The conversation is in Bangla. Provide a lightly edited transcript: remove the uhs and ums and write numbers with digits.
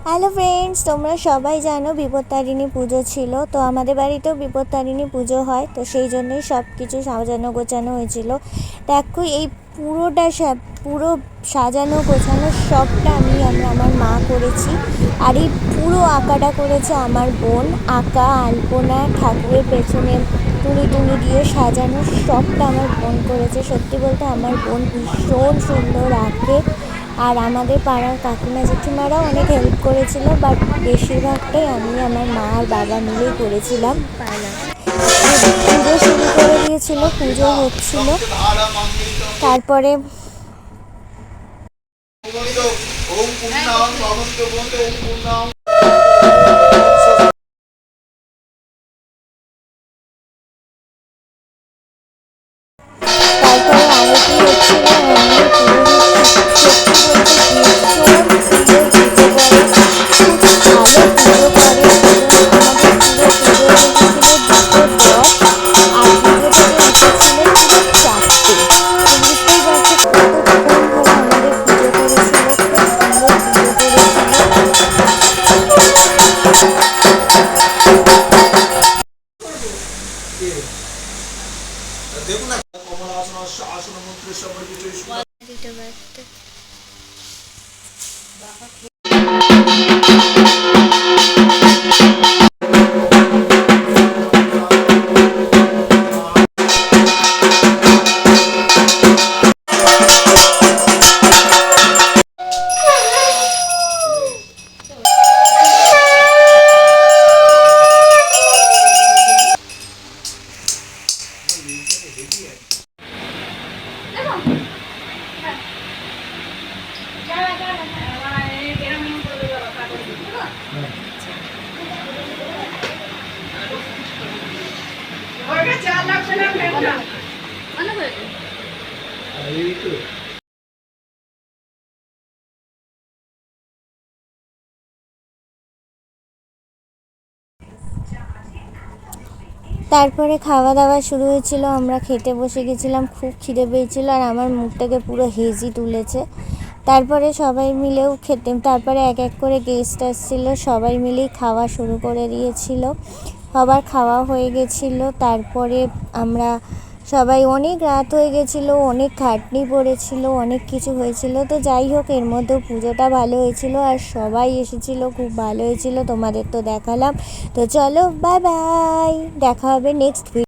হ্যালো ফ্রেন্ডস, তোমরা সবাই জানো বিপত্তারিণী পুজো ছিল। তো আমাদের বাড়িতেও বিপত্তারিণী পুজো হয়, তো সেই জন্যই সব কিছু সাজানো গোছানো হয়েছিল। দেখো এই পুরো সাজানো গোছানো সবটা আমার মা করেছি। আর এই পুরো আঁকাটা করেছে আমার বোন। আঁকা, আলপনা, ঠাকুরের পেছনে টুনি টুনি দিয়ে সাজানো সবটা আমার বোন করেছে। সত্যি বলতে আমার বোন ভীষণ সুন্দর আঁকে। আর আমাদের পাড়ার কাকিমা জেঠিমারাও অনেক হেল্প করেছিল, বাট বেশিরভাগটাই আমি, আমার মা আর বাবা মিলেই করেছিলাম। পুজো শুরু করে দিয়েছিল, পুজো হচ্ছিল। তারপরে আরতি হচ্ছিল। দেখুন না কমলাসন আসন মন্ত্র সবার কিছু দিতে পারতে। তারপরে খাওয়া দাওয়া শুরু হয়েছিল, আমরা খেতে বসে গেছিলাম। খুব খিদে পেয়েছিল আর আমার মুখটাকে পুরো হেজি তুলেছে। তারপরে সবাই মিলেও তারপরে এক এক করে গেস্ট আসছিল, সবাই মিলেই খাওয়া শুরু করে দিয়েছিল। সবার খাওয়া হয়ে গেছিলো। তারপরে আমরা সবাই, অনেক রাত হয়ে গেছিলো, অনেক খাটনি পড়েছিল, অনেক কিছু হয়েছিল। তো যাই হোক, এর মধ্যেও পুজোটা ভালো হয়েছিল আর সবাই এসেছিলো, খুব ভালো হয়েছিল। তোমাদের তো দেখালাম। তো চলো, বাই বাই, দেখা হবে নেক্সট ভিডিও।